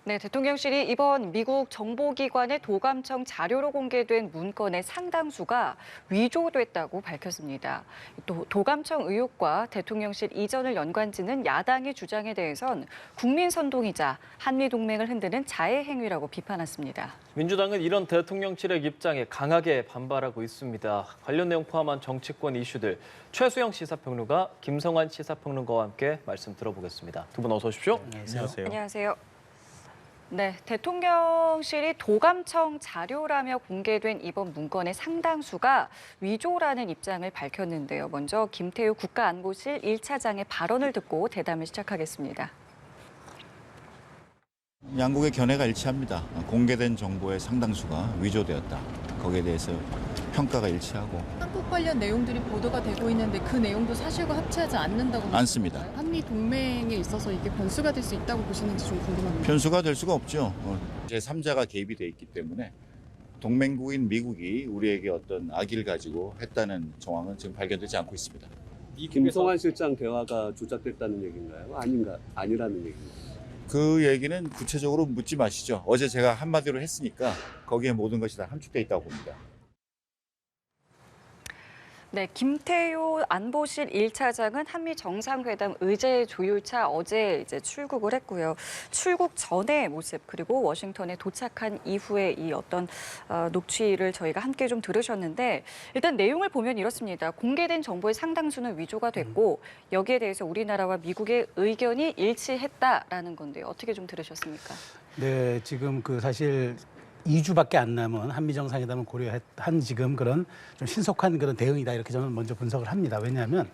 네, 대통령실이 이번 미국 정보기관의 도감청 자료로 공개된 문건의 상당수가 위조됐다고 밝혔습니다. 또 도감청 의혹과 대통령실 이전을 연관짓는 야당의 주장에 대해선 국민 선동이자 한미 동맹을 흔드는 자해 행위라고 비판했습니다. 민주당은 이런 대통령실의 입장에 강하게 반발하고 있습니다. 관련 내용 포함한 정치권 이슈들 최수영 시사평론가, 김성환 시사평론가와 함께 말씀 들어보겠습니다. 두 분 어서 오십시오. 안녕하세요. 안녕하세요. 네, 대통령실이 도감청 자료라며 공개된 이번 문건의 상당수가 위조라는 입장을 밝혔는데요. 먼저 김태우 국가안보실 1차장의 발언을 듣고 대담을 시작하겠습니다. 양국의 견해가 일치합니다. 공개된 정보의 상당수가 위조되었다. 거기에 대해서 평가가 일치하고 한국 관련 내용들이 보도가 되고 있는데 그 내용도 사실과 합치하지 않는다고 않습니다. 보시나요? 한미 동맹에 있어서 이게 변수가 될 수 있다고 보시는지 좀 궁금합니다. 변수가 될 수가 없죠. 제3자가 개입이 돼 있기 때문에 동맹국인 미국이 우리에게 어떤 악의를 가지고 했다는 정황은 지금 발견되지 않고 있습니다. 김성환 실장 대화가 조작됐다는 얘기인가요? 아니라는 얘기인가요? 그 얘기는 구체적으로 묻지 마시죠. 어제 제가 한마디로 했으니까 거기에 모든 것이 다 함축돼 있다고 봅니다. 네, 김태효 안보실 1차장은 한미 정상회담 의제 조율차 어제 출국을 했고요. 출국 전의 모습 그리고 워싱턴에 도착한 이후에 이 어떤 녹취를 저희가 함께 좀 들으셨는데 일단 내용을 보면 이렇습니다. 공개된 정보의 상당수는 위조가 됐고 여기에 대해서 우리나라와 미국의 의견이 일치했다라는 건데요. 어떻게 좀 들으셨습니까? 네, 지금 사실 2주밖에 안 남은 한미 정상회담을 고려한 지금 그런 좀 신속한 그런 대응이다 이렇게 저는 먼저 분석을 합니다. 왜냐하면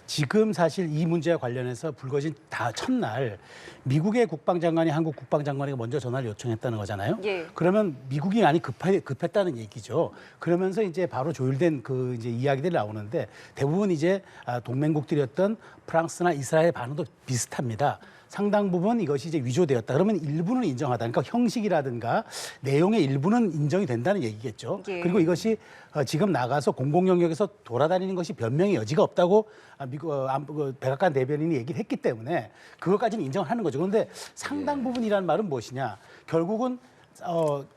지금 사실 이 문제와 관련해서 불거진 첫날 미국의 국방장관이 한국 국방장관에게 먼저 전화를 요청했다는 거잖아요. 예. 그러면 미국이 많이 급했다는 얘기죠. 그러면서 이제 바로 조율된 이제 이야기들이 나오는데 대부분 이제 동맹국들이었던 프랑스나 이스라엘 반응도 비슷합니다. 상당 부분 이것이 이제 위조되었다. 그러면 일부는 인정하다. 그러니까 형식이라든가 내용의 일부는 인정이 된다는 얘기겠죠. 예. 그리고 이것이 지금 나가서 공공 영역에서 돌아다니는 것이 변명의 여지가 없다고 미국 백악관 대변인이 얘기를 했기 때문에 그것까지는 인정하는 거죠. 그런데 상당 부분이라는 말은 무엇이냐? 결국은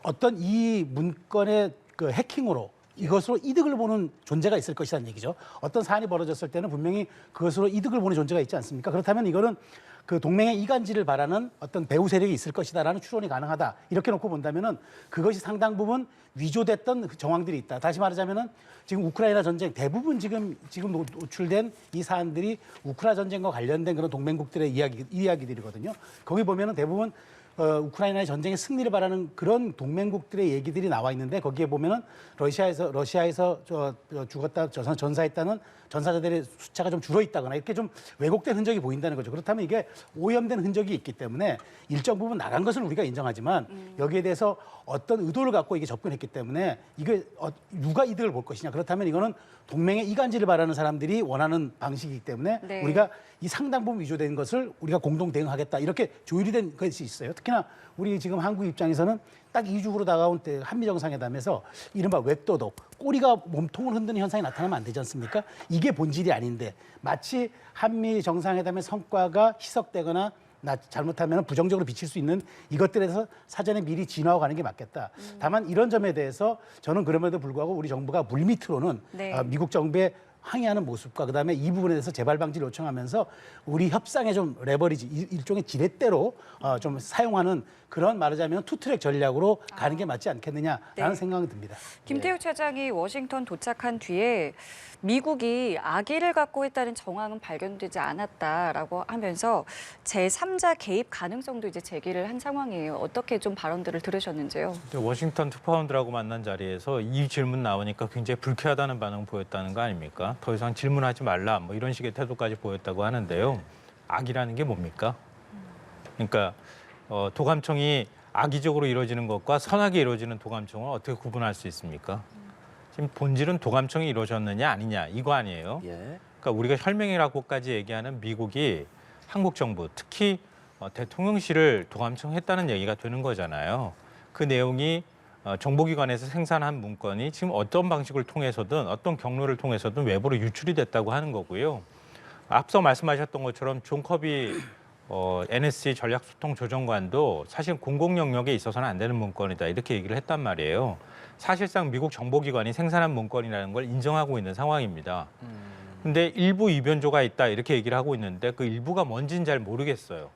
어떤 이 문건의 해킹으로 이것으로 이득을 보는 존재가 있을 것이라는 얘기죠. 어떤 사안이 벌어졌을 때는 분명히 그것으로 이득을 보는 존재가 있지 않습니까? 그렇다면 이거는 그 동맹의 이간질을 바라는 어떤 배후 세력이 있을 것이다라는 추론이 가능하다. 이렇게 놓고 본다면은 그것이 상당 부분 위조됐던 정황들이 있다. 다시 말하자면은 지금 우크라이나 전쟁 대부분 지금 노출된 이 사안들이 우크라이나 전쟁과 관련된 그런 동맹국들의 이야기들이거든요. 거기 보면은 대부분 우크라이나의 전쟁의 승리를 바라는 그런 동맹국들의 얘기들이 나와 있는데 거기에 보면은 러시아에서 죽었다 전사했다는 전사자들의 숫자가 좀 줄어 있다거나 이렇게 좀 왜곡된 흔적이 보인다는 거죠. 그렇다면 이게 오염된 흔적이 있기 때문에 일정 부분 나간 것을 우리가 인정하지만 여기에 대해서 어떤 의도를 갖고 이게 접근했기 때문에 이게 누가 이득을 볼 것이냐. 그렇다면 이거는 동맹의 이간질을 바라는 사람들이 원하는 방식이기 때문에 네. 우리가 이 상당 부분 위조된 것을 우리가 공동 대응하겠다 이렇게 조율이 된 것이 있어요. 특히나 우리 지금 한국 입장에서는 딱 2주로 다가온 때 한미 정상회담에서 이른바 웹도독, 꼬리가 몸통을 흔드는 현상이 나타나면 안 되지 않습니까? 이게 본질이 아닌데 마치 한미 정상회담의 성과가 희석되거나 잘못하면 부정적으로 비칠 수 있는 이것들에 대해서 사전에 미리 진화하고 가는 게 맞겠다. 다만 이런 점에 대해서 저는 그럼에도 불구하고 우리 정부가 물밑으로는 네. 미국 정부의 항의하는 모습과 그다음에 이 부분에 대해서 재발 방지를 요청하면서 우리 협상에 좀 레버리지 일종의 지렛대로 좀 사용하는 그런 말하자면 투트랙 전략으로 가는 게 맞지 않겠느냐라는 네. 생각이 듭니다. 김태우 차장이 워싱턴 도착한 뒤에 미국이 악의를 갖고 있다는 정황은 발견되지 않았다라고 하면서 제3자 개입 가능성도 이제 제기를 한 상황이에요. 어떻게 좀 발언들을 들으셨는지요? 워싱턴 투파운드라고 만난 자리에서 이 질문 나오니까 굉장히 불쾌하다는 반응 보였다는 거 아닙니까? 더 이상 질문하지 말라 뭐 이런 식의 태도까지 보였다고 하는데요. 악이라는 게 뭡니까? 그러니까 도감청이 악의적으로 이루어지는 것과 선하게 이루어지는 도감청을 어떻게 구분할 수 있습니까? 지금 본질은 도감청이 이루어졌느냐 아니냐 이거 아니에요. 그러니까 우리가 혈맹이라고까지 얘기하는 미국이 한국 정부 특히 대통령실을 도감청했다는 얘기가 되는 거잖아요. 그 내용이 정보기관에서 생산한 문건이 지금 어떤 방식을 통해서든 어떤 경로를 통해서든 외부로 유출이 됐다고 하는 거고요. 앞서 말씀하셨던 것처럼 존 커비 NSC 전략소통조정관도 사실 공공 영역에 있어서는 안 되는 문건이다 이렇게 얘기를 했단 말이에요. 사실상 미국 정보기관이 생산한 문건이라는 걸 인정하고 있는 상황입니다. 근데 일부 이변조가 있다 이렇게 얘기를 하고 있는데 그 일부가 뭔지는 잘 모르겠어요.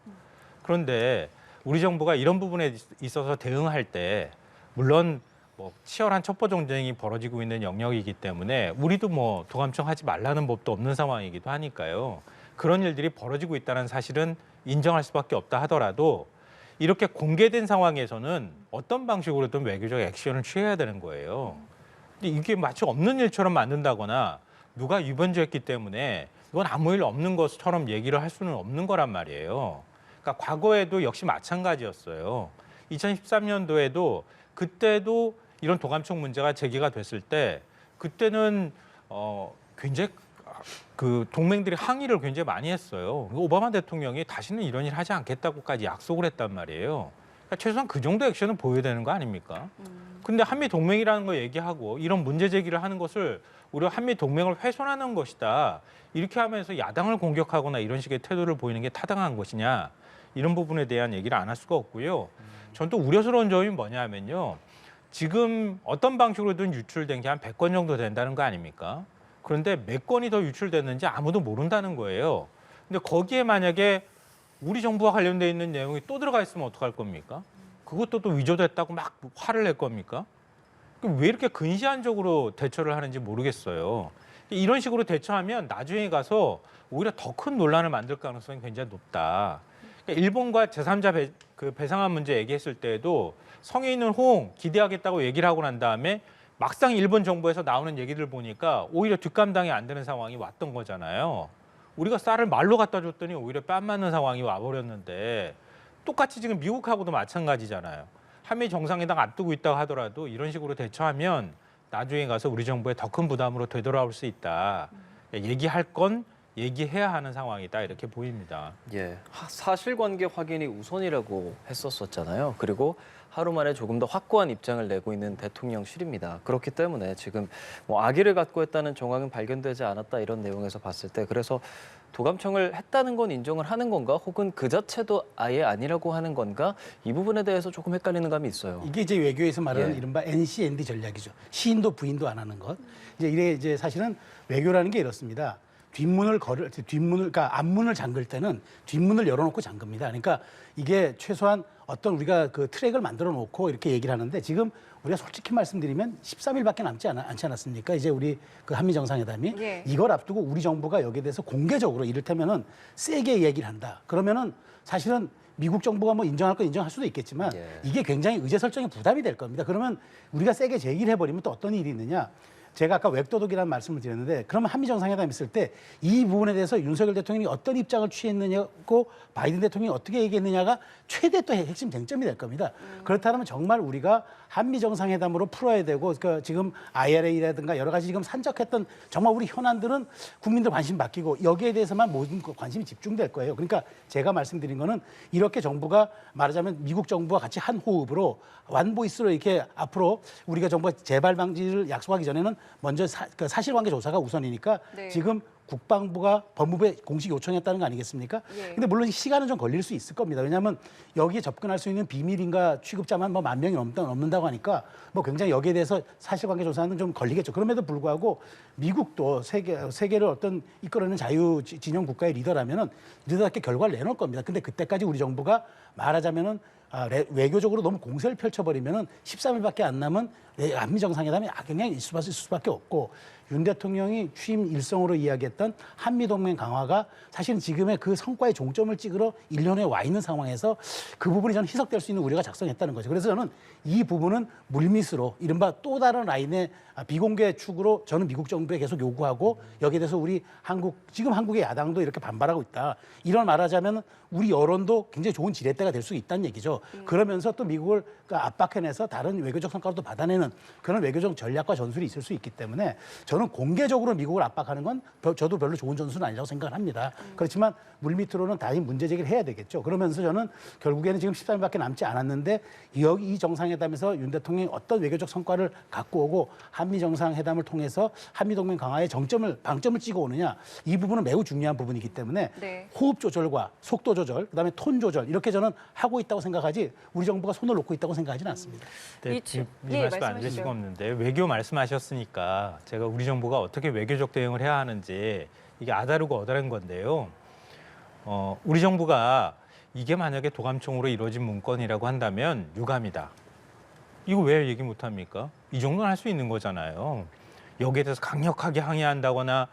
그런데 우리 정부가 이런 부분에 있어서 대응할 때 물론 뭐 치열한 첩보 전쟁이 벌어지고 있는 영역이기 때문에 우리도 뭐 도감청하지 말라는 법도 없는 상황이기도 하니까요. 그런 일들이 벌어지고 있다는 사실은 인정할 수밖에 없다 하더라도 이렇게 공개된 상황에서는 어떤 방식으로든 외교적 액션을 취해야 되는 거예요. 근데 이게 마치 없는 일처럼 만든다거나 누가 위반조했기 때문에 이건 아무 일 없는 것처럼 얘기를 할 수는 없는 거란 말이에요. 그러니까 과거에도 역시 마찬가지였어요. 2013년도에도 그때도 이런 도감청 문제가 제기가 됐을 때 그때는 굉장히 그 동맹들이 항의를 굉장히 많이 했어요. 오바마 대통령이 다시는 이런 일 하지 않겠다고까지 약속을 했단 말이에요. 그러니까 최소한 그 정도 액션은 보여야 되는 거 아닙니까? 근데 한미 동맹이라는 거 얘기하고 이런 문제 제기를 하는 것을 우리가 한미 동맹을 훼손하는 것이다. 이렇게 하면서 야당을 공격하거나 이런 식의 태도를 보이는 게 타당한 것이냐. 이런 부분에 대한 얘기를 안 할 수가 없고요. 전 또 우려스러운 점이 뭐냐면요. 지금 어떤 방식으로든 유출된 게 한 100건 정도 된다는 거 아닙니까? 그런데 몇 건이 더 유출됐는지 아무도 모른다는 거예요. 근데 거기에 만약에 우리 정부와 관련돼 있는 내용이 또 들어가 있으면 어떡할 겁니까? 그것도 또 위조됐다고 막 화를 낼 겁니까? 그럼 왜 이렇게 근시안적으로 대처를 하는지 모르겠어요. 이런 식으로 대처하면 나중에 가서 오히려 더 큰 논란을 만들 가능성이 굉장히 높다. 그러니까 일본과 제3자 배상안 문제 얘기했을 때에도 성에 있는 호응 기대하겠다고 얘기를 하고 난 다음에 막상 일본 정부에서 나오는 얘기들 보니까 오히려 뒷감당이 안 되는 상황이 왔던 거잖아요. 우리가 쌀을 말로 갖다 줬더니 오히려 뺨 맞는 상황이 와버렸는데 똑같이 지금 미국하고도 마찬가지잖아요. 한미 정상회담 앞두고 있다고 하더라도 이런 식으로 대처하면 나중에 가서 우리 정부에 더 큰 부담으로 되돌아올 수 있다. 얘기할 건 얘기해야 하는 상황이다 이렇게 보입니다. 예, 사실관계 확인이 우선이라고 했었잖아요. 그리고 하루 만에 조금 더 확고한 입장을 내고 있는 대통령실입니다. 그렇기 때문에 지금 뭐 악의를 갖고 했다는 정황은 발견되지 않았다 이런 내용에서 봤을 때 그래서 도감청을 했다는 건 인정을 하는 건가 혹은 그 자체도 아예 아니라고 하는 건가 이 부분에 대해서 조금 헷갈리는 감이 있어요. 이게 이제 외교에서 말하는 예. 이른바 NCND 전략이죠. 시인도 부인도 안 하는 것. 이제 사실은 외교라는 게 이렇습니다. 그러니까 앞문을 잠글 때는 뒷문을 열어놓고 잠급니다. 그러니까 이게 최소한 어떤 우리가 그 트랙을 만들어 놓고 이렇게 얘기를 하는데 지금 우리가 솔직히 말씀드리면 13일밖에 남지 않지 않았습니까? 이제 우리 그 한미 정상회담이 예. 이걸 앞두고 우리 정부가 여기에 대해서 공개적으로 이를테면은 세게 얘기를 한다. 그러면은 사실은 미국 정부가 뭐 인정할 건 인정할 수도 있겠지만 예. 이게 굉장히 의제 설정에 부담이 될 겁니다. 그러면 우리가 세게 제기를 해버리면 또 어떤 일이 있느냐? 제가 아까 웹도독이라는 말씀을 드렸는데 그러면 한미 정상회담 있을 때 이 부분에 대해서 윤석열 대통령이 어떤 입장을 취했느냐고 바이든 대통령이 어떻게 얘기했느냐가 최대 또 핵심 쟁점이 될 겁니다. 그렇다면 정말 우리가 한미 정상회담으로 풀어야 되고 그러니까 지금 IRA라든가 여러 가지 지금 산적했던 정말 우리 현안들은 국민들 관심 바뀌고 여기에 대해서만 모든 관심이 집중될 거예요. 그러니까 제가 말씀드린 거는 이렇게 정부가 말하자면 미국 정부와 같이 한 호흡으로 완보이스로 이렇게 앞으로 우리가 정부가 재발 방지를 약속하기 전에는 먼저 사실관계 조사가 우선이니까 네. 지금 국방부가 법무부에 공식 요청했다는 거 아니겠습니까? 예. 근데 물론 시간은 좀 걸릴 수 있을 겁니다. 왜냐하면 여기에 접근할 수 있는 비밀인가 취급자만 뭐 10,000명이 넘는다고 하니까 뭐 굉장히 여기에 대해서 사실관계 조사는 좀 걸리겠죠. 그럼에도 불구하고 미국도 세계를 어떤 이끌어내는 자유 진영 국가의 리더라면은 리더답게 결과를 내놓을 겁니다. 근데 그때까지 우리 정부가 말하자면은 외교적으로 너무 공세를 펼쳐버리면은 13일밖에 안 남은 한미 정상회담이 악영향이 있을 수밖에 없고 윤 대통령이 취임 일성으로 이야기했던 한미 동맹 강화가 사실은 지금의 그 성과의 종점을 찍으러 1년에 와 있는 상황에서 그 부분이 저는 희석될 수 있는 우려가 작성했다는 거죠. 그래서 저는 이 부분은 물밑으로 이른바 또 다른 라인의 비공개 축으로 저는 미국 정부에 계속 요구하고 여기에 대해서 우리 지금 한국의 야당도 이렇게 반발하고 있다. 이런 말하자면 우리 여론도 굉장히 좋은 지렛대가 될 수 있다는 얘기죠. 그러면서 또 미국을 압박해내서 다른 외교적 성과도 받아내는 하는 그런 외교적 전략과 전술이 있을 수 있기 때문에 저는 공개적으로 미국을 압박하는 건 저도 별로 좋은 전술은 아니라고 생각을 합니다. 그렇지만 물밑으로는 다시 문제 제기를 해야 되겠죠. 그러면서 저는 결국에는 지금 13일밖에 남지 않았는데 여기 이 정상회담에서 윤 대통령이 어떤 외교적 성과를 갖고 오고 한미 정상회담을 통해서 한미 동맹 강화에 방점을 찍어 오느냐, 이 부분은 매우 중요한 부분이기 때문에 네. 호흡 조절과 속도 조절, 그다음에 톤 조절 이렇게 저는 하고 있다고 생각하지 우리 정부가 손을 놓고 있다고 생각하지는 않습니다. 네, 이 이 예, 말씀 안 말씀하시죠. 드릴 수가 없는데 외교 말씀하셨으니까 제가 우리 정부가 어떻게 외교적 대응을 해야 하는지 이게 아다르고 어다른 건데요. 우리 정부가 이게 만약에 도감청으로 이루어진 문건이라고 한다면 유감이다. 이거 왜 얘기 못 합니까? 이 정도는 할 수 있는 거잖아요. 여기에 대해서 강력하게 항의한다거나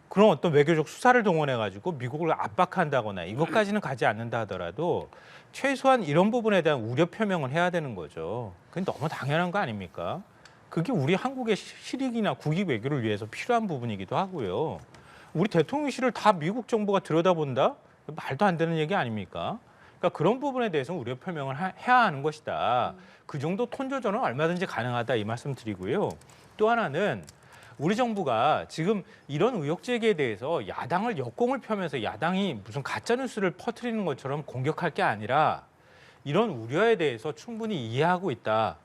그런 어떤 외교적 수사를 동원해가지고 미국을 압박한다거나 이것까지는 가지 않는다 하더라도 최소한 이런 부분에 대한 우려 표명을 해야 되는 거죠. 그건 너무 당연한 거 아닙니까? 그게 우리 한국의 실익이나 국익 외교를 위해서 필요한 부분이기도 하고요. 우리 대통령실을 다 미국 정부가 들여다본다? 말도 안 되는 얘기 아닙니까? 그러니까 그런 부분에 대해서 우려 표명을 해야 하는 것이다. 그 정도 톤 조절은 얼마든지 가능하다 이 말씀 드리고요. 또 하나는 우리 정부가 지금 이런 의혹 제기에 대해서 야당을 역공을 펴면서 야당이 무슨 가짜 뉴스를 퍼뜨리는 것처럼 공격할 게 아니라 이런 우려에 대해서 충분히 이해하고 있다.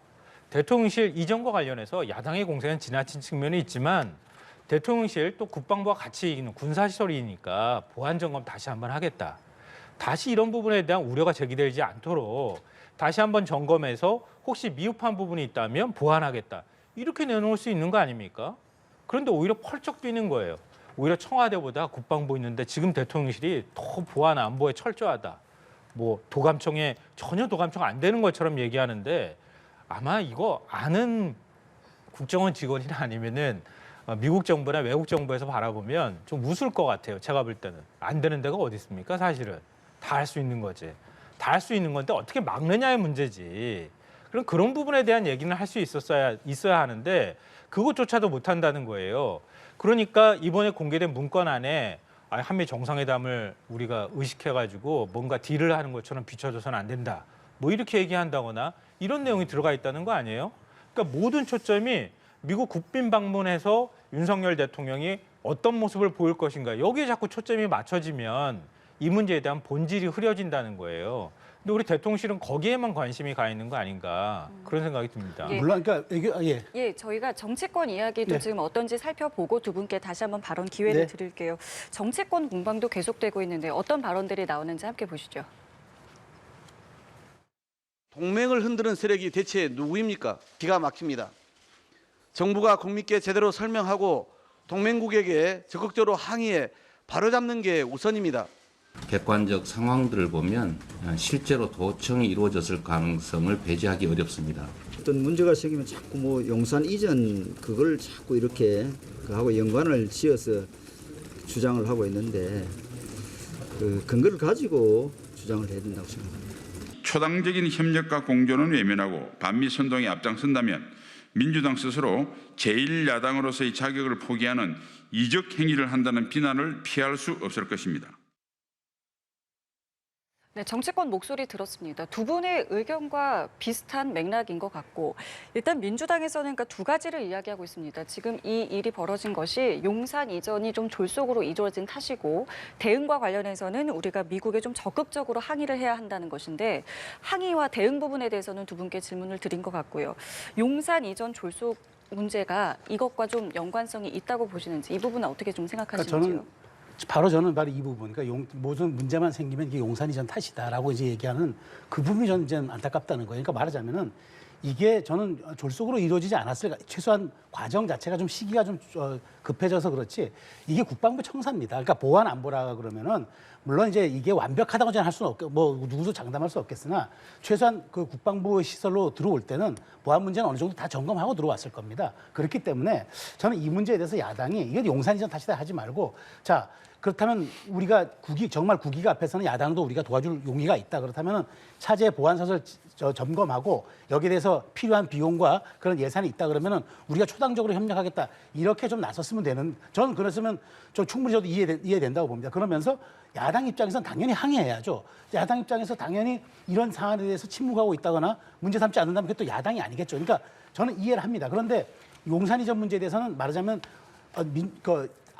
대통령실 이전과 관련해서 야당의 공세는 지나친 측면이 있지만 대통령실 또 국방부와 같이 있는 군사시설이니까 보안 점검 다시 한번 하겠다. 다시 이런 부분에 대한 우려가 제기되지 않도록 다시 한번 점검해서 혹시 미흡한 부분이 있다면 보완하겠다. 이렇게 내놓을 수 있는 거 아닙니까? 그런데 오히려 펄쩍 뛰는 거예요. 오히려 청와대보다 국방부 있는데 지금 대통령실이 더 보안 안보에 철저하다. 뭐 도감청에 전혀 도감청 안 되는 것처럼 얘기하는데 아마 이거 아는 국정원 직원이나 아니면은 미국 정부나 외국 정부에서 바라보면 좀 웃을 것 같아요. 제가 볼 때는. 안 되는 데가 어디 있습니까? 사실은. 다 할 수 있는 거지. 다 할 수 있는 건데 어떻게 막느냐의 문제지. 그럼 그런 부분에 대한 얘기는 할 수 있어야 하는데 그것조차도 못 한다는 거예요. 그러니까 이번에 공개된 문건 안에 한미 정상회담을 우리가 의식해가지고 뭔가 딜을 하는 것처럼 비춰줘서는 안 된다. 뭐 이렇게 얘기한다거나 이런 내용이 들어가 있다는 거 아니에요? 그러니까 모든 초점이 미국 국빈 방문해서 윤석열 대통령이 어떤 모습을 보일 것인가 여기에 자꾸 초점이 맞춰지면 이 문제에 대한 본질이 흐려진다는 거예요. 근데 우리 대통령실은 거기에만 관심이 가 있는 거 아닌가 그런 생각이 듭니다. 예. 물론 그러니까 예, 저희가 정치권 이야기도 네. 지금 어떤지 살펴보고 두 분께 다시 한번 발언 기회를 네. 드릴게요. 정치권 공방도 계속되고 있는데 어떤 발언들이 나오는지 함께 보시죠. 동맹을 흔드는 세력이 대체 누구입니까? 기가 막힙니다. 정부가 국민께 제대로 설명하고 동맹국에게 적극적으로 항의해 바로잡는 게 우선입니다. 객관적 상황들을 보면 실제로 도청이 이루어졌을 가능성을 배제하기 어렵습니다. 어떤 문제가 생기면 자꾸 뭐 용산 이전 그걸 자꾸 이렇게 하고 연관을 지어서 주장을 하고 있는데 그 근거를 가지고 주장을 해야 된다고 생각합니다. 초당적인 협력과 공조는 외면하고 반미 선동에 앞장선다면 민주당 스스로 제1야당으로서의 자격을 포기하는 이적 행위를 한다는 비난을 피할 수 없을 것입니다. 네, 정치권 목소리 들었습니다. 두 분의 의견과 비슷한 맥락인 것 같고 일단 민주당에서는 그러니까 두 가지를 이야기하고 있습니다. 지금 이 일이 벌어진 것이 용산 이전이 좀 졸속으로 이루어진 탓이고 대응과 관련해서는 우리가 미국에 좀 적극적으로 항의를 해야 한다는 것인데 항의와 대응 부분에 대해서는 두 분께 질문을 드린 것 같고요. 용산 이전 졸속 문제가 이것과 좀 연관성이 있다고 보시는지 이 부분은 어떻게 좀 생각하시는지요? 저는 바로 이 부분, 그러니까 모든 문제만 생기면 이게 용산이 전 탓이다라고 이제 얘기하는 그 부분이 저는 이제 안타깝다는 거예요. 그러니까 말하자면은 이게 저는 졸속으로 이루어지지 않았을 최소한 과정 자체가 좀 시기가 좀 급해져서 그렇지 이게 국방부 청사입니다. 그러니까 보안 안보라 그러면은 물론 이제 이게 완벽하다고 저는 할 수는 뭐 누구도 장담할 수 없겠으나 최소한 그 국방부 시설로 들어올 때는 보안 문제는 어느 정도 다 점검하고 들어왔을 겁니다. 그렇기 때문에 저는 이 문제에 대해서 야당이 이게 용산 이전 탓이다 하지 말고 자 그렇다면 우리가 정말 국익 앞에서는 야당도 우리가 도와줄 용의가 있다. 그렇다면 차제 보안사설 점검하고 여기에 대해서 필요한 비용과 그런 예산이 있다 그러면은 우리가 초당적으로 협력하겠다. 이렇게 좀 나섰으면 되는. 저는 그랬으면 좀 충분히 저도 이해된다고 봅니다. 그러면서 야당 입장에서는 당연히 항의해야죠. 야당 입장에서 당연히 이런 사안에 대해서 침묵하고 있다거나 문제 삼지 않는다면 그게 또 야당이 아니겠죠. 그러니까 저는 이해를 합니다. 그런데 용산 이전 문제에 대해서는 말하자면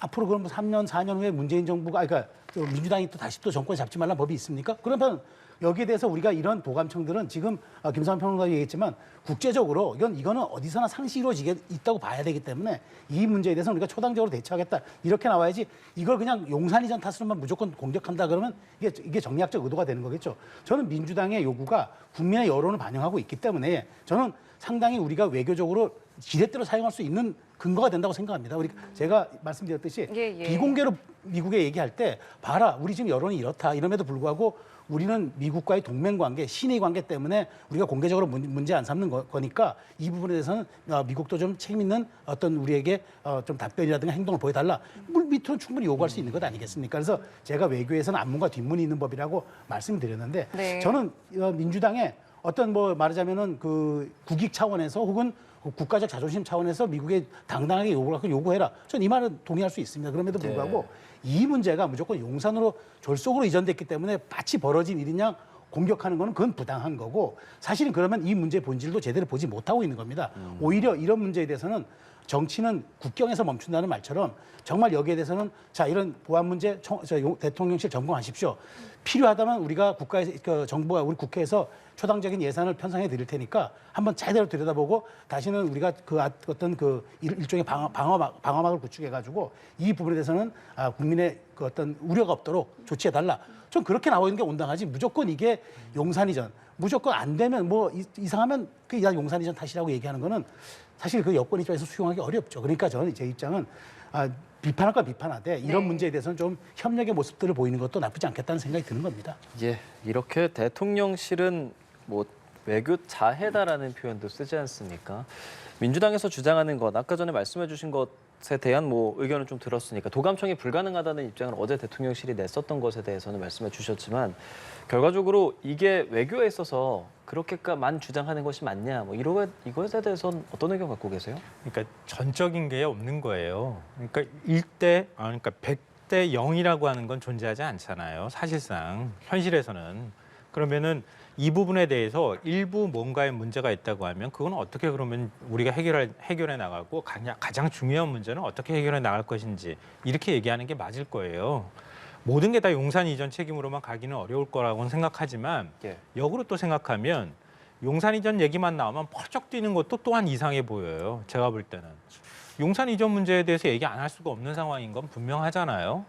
앞으로 그럼 3년, 4년 후에 문재인 정부가, 그러니까 민주당이 또 다시 또 정권 잡지 말라는 법이 있습니까? 그러면 여기에 대해서 우리가 이런 도감청들은 지금 김상환 평론가가 얘기했지만 국제적으로 이거는 어디서나 상시 이루어지게 있다고 봐야 되기 때문에 이 문제에 대해서는 우리가 초당적으로 대처하겠다. 이렇게 나와야지 이걸 그냥 용산 이전 탓으로만 무조건 공격한다 그러면 이게 정략적 의도가 되는 거겠죠. 저는 민주당의 요구가 국민의 여론을 반영하고 있기 때문에 저는 상당히 우리가 외교적으로 지렛대로 사용할 수 있는 근거가 된다고 생각합니다. 제가 말씀드렸듯이 비공개로 미국에 얘기할 때 봐라 우리 지금 여론이 이렇다 이럼에도 불구하고 우리는 미국과의 동맹관계, 신의 관계 때문에 우리가 공개적으로 문제 안 삼는 거니까 이 부분에 대해서는 미국도 좀 책임 있는 어떤 우리에게 좀 답변이라든가 행동을 보여달라. 물 밑으로는 충분히 요구할 수 있는 것 아니겠습니까? 그래서 제가 외교에서는 앞문과 뒷문이 있는 법이라고 말씀드렸는데 네. 저는 민주당의 어떤 말하자면은 그 국익 차원에서 혹은 국가적 자존심 차원에서 미국에 당당하게 요구해라. 저는 이 말은 동의할 수 있습니다. 그럼에도 불구하고 이 문제가 무조건 용산으로 졸속으로 이전됐기 때문에 마치 벌어진 일이냐 공격하는 거는 그건 부당한 거고 사실은 그러면 이 문제의 본질도 제대로 보지 못하고 있는 겁니다. 오히려 이런 문제에 대해서는 정치는 국경에서 멈춘다는 말처럼 정말 여기에 대해서는 자 이런 보안 문제 대통령실 점검하십시오. 필요하다면 우리가 정부가 우리 국회에서 초당적인 예산을 편성해 드릴 테니까 한번 제대로 들여다보고 다시는 우리가 어떤 일종의 방어막을 구축해 가지고 이 부분에 대해서는 국민의 어떤 우려가 없도록 조치해 달라. 좀 그렇게 나와 있는 게 온당하지. 무조건 이게 용산이전 무조건 안 되면 이상하면 그 용산이전 탓이라고 얘기하는 거는 사실 그 여권 입장에서 수용하기 어렵죠. 그러니까 저는 제 입장은 비판할 건 비판하되 이런 문제에 대해서는 좀 협력의 모습들을 보이는 것도 나쁘지 않겠다는 생각이 드는 겁니다. 예, 이렇게 대통령실은 외교 자해다라는 표현도 쓰지 않습니까? 민주당에서 주장하는 것, 아까 전에 말씀해 주신 것에 대한 의견을 좀 들었으니까 도감청이 불가능하다는 입장을 어제 대통령실이 냈었던 것에 대해서는 말씀해 주셨지만 결과적으로 이게 외교에 있어서 그렇게만 주장하는 것이 맞냐? 이것에 대해서는 어떤 의견 갖고 계세요? 그러니까 전적인 게 없는 거예요. 그러니까 100대 0이라고 하는 건 존재하지 않잖아요. 사실상 현실에서는. 그러면은 이 부분에 대해서 일부 뭔가의 문제가 있다고 하면 그건 어떻게 그러면 우리가 해결해 나가고 가장 중요한 문제는 어떻게 해결해 나갈 것인지 이렇게 얘기하는 게 맞을 거예요. 모든 게 다 용산 이전 책임으로만 가기는 어려울 거라고는 생각하지만 역으로 또 생각하면 용산 이전 얘기만 나오면 펄쩍 뛰는 것도 또한 이상해 보여요. 제가 볼 때는. 용산 이전 문제에 대해서 얘기 안 할 수가 없는 상황인 건 분명하잖아요.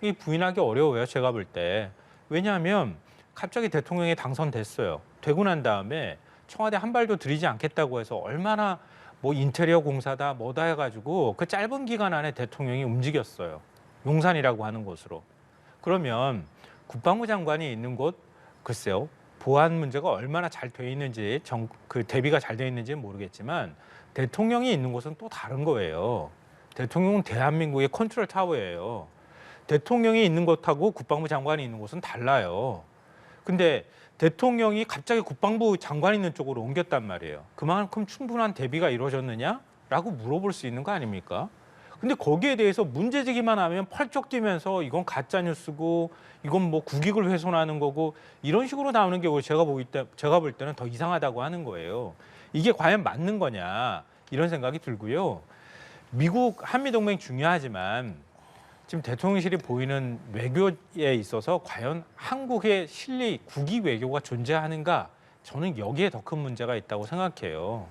이 부인하기 어려워요. 제가 볼 때. 왜냐하면 갑자기 대통령이 당선됐어요. 되고 난 다음에 청와대 한 발도 들이지 않겠다고 해서 얼마나 인테리어 공사다 뭐다 해가지고 그 짧은 기간 안에 대통령이 움직였어요. 용산이라고 하는 곳으로. 그러면 국방부 장관이 있는 곳 글쎄요. 보안 문제가 얼마나 잘 돼 있는지 대비가 잘 돼 있는지는 모르겠지만 대통령이 있는 곳은 또 다른 거예요. 대통령은 대한민국의 컨트롤 타워예요. 대통령이 있는 곳하고 국방부 장관이 있는 곳은 달라요. 근데 대통령이 갑자기 국방부 장관 있는 쪽으로 옮겼단 말이에요. 그만큼 충분한 대비가 이루어졌느냐라고 물어볼 수 있는 거 아닙니까? 근데 거기에 대해서 문제제기만 하면 펄쩍 뛰면서 이건 가짜 뉴스고 이건 국익을 훼손하는 거고 이런 식으로 나오는 게 제가 볼 때는 더 이상하다고 하는 거예요. 이게 과연 맞는 거냐 이런 생각이 들고요. 미국 한미동맹 중요하지만 지금 대통령실이 보이는 외교에 있어서 과연 한국의 실리 국익 외교가 존재하는가 저는 여기에 더 큰 문제가 있다고 생각해요.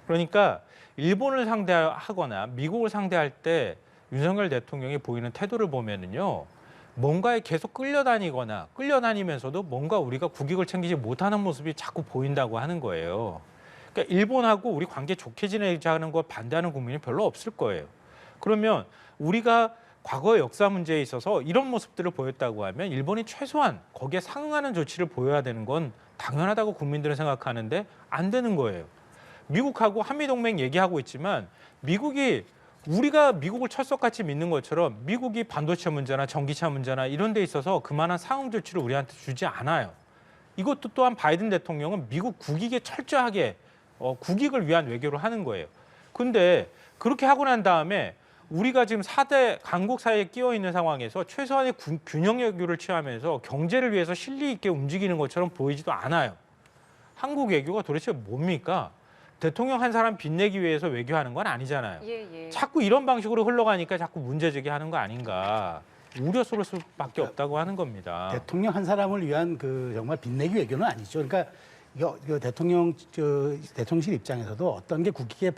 그러니까 일본을 상대하거나 미국을 상대할 때 윤석열 대통령이 보이는 태도를 보면은요. 뭔가에 계속 끌려다니면서도 뭔가 우리가 국익을 챙기지 못하는 모습이 자꾸 보인다고 하는 거예요. 그러니까 일본하고 우리 관계 좋게 지내자는 걸 반대하는 국민이 별로 없을 거예요. 그러면 우리가 과거의 역사 문제에 있어서 이런 모습들을 보였다고 하면 일본이 최소한 거기에 상응하는 조치를 보여야 되는 건 당연하다고 국민들은 생각하는데 안 되는 거예요. 미국하고 한미동맹 얘기하고 있지만 미국이 우리가 미국을 철석같이 믿는 것처럼 미국이 반도체 문제나 전기차 문제나 이런 데 있어서 그만한 상응 조치를 우리한테 주지 않아요. 이것도 또한 바이든 대통령은 미국 국익에 철저하게 국익을 위한 외교를 하는 거예요. 근데 그렇게 하고 난 다음에 우리가 지금 4대 강국 사이에 끼어 있는 상황에서 최소한의 균형 외교를 취하면서 경제를 위해서 실리 있게 움직이는 것처럼 보이지도 않아요. 한국 외교가 도대체 뭡니까? 대통령 한 사람 빛내기 위해서 외교하는 건 아니잖아요. 자꾸 이런 방식으로 흘러가니까 자꾸 문제 제기하는 거 아닌가. 우려스러울 수밖에 없다고 하는 겁니다. 대통령 한 사람을 위한 그 정말 빛내기 외교는 아니죠. 그러니까 대통령실 입장에서도 어떤 게 국익에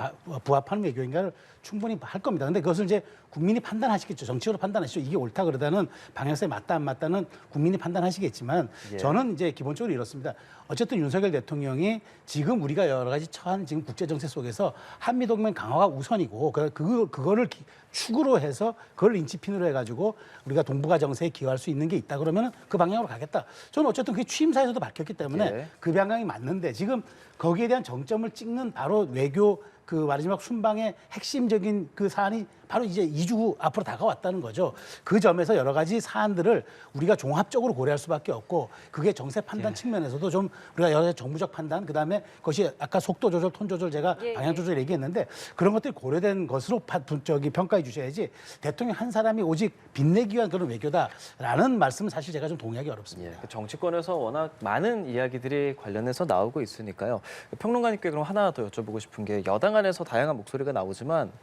부합하는 외교인가를 충분히 할 겁니다. 근데 그것을 이제 국민이 판단하시겠죠. 정치적으로 판단하시죠. 이게 옳다 그러다는 방향성에 맞다 안 맞다는 국민이 판단하시겠지만 저는 이제 기본적으로 이렇습니다. 어쨌든 윤석열 대통령이 지금 우리가 여러 가지 처한 지금 국제 정세 속에서 한미 동맹 강화가 우선이고 그거를 축으로 해서 그걸 인치핀으로 해가지고 우리가 동북아 정세에 기여할 수 있는 게 있다 그러면 그 방향으로 가겠다. 저는 어쨌든 그게 취임사에서도 밝혔기 때문에 그 방향이 맞는데 지금 거기에 대한 정점을 찍는 바로 외교 그 마지막 순방의 핵심적인 그 사안이 바로 이제 2주 후 앞으로 다가왔다는 거죠. 그 점에서 여러 가지 사안들을 우리가 종합적으로 고려할 수밖에 없고 그게 정세 판단 측면에서도 좀 우리가 여러 가지 정부적 판단 그다음에 그것이 아까 속도 조절, 톤 조절 제가 방향 조절 얘기했는데 그런 것들이 고려된 것으로 평가해 주셔야지 대통령 한 사람이 오직 빛내기 위한 그런 외교다라는 말씀은 사실 제가 좀 동의하기 어렵습니다. 정치권에서 워낙 많은 이야기들이 관련해서 나오고 있으니까요. 평론가님께 그럼 하나 더 여쭤보고 싶은 게 여당 안에서 다양한 목소리가 나오지만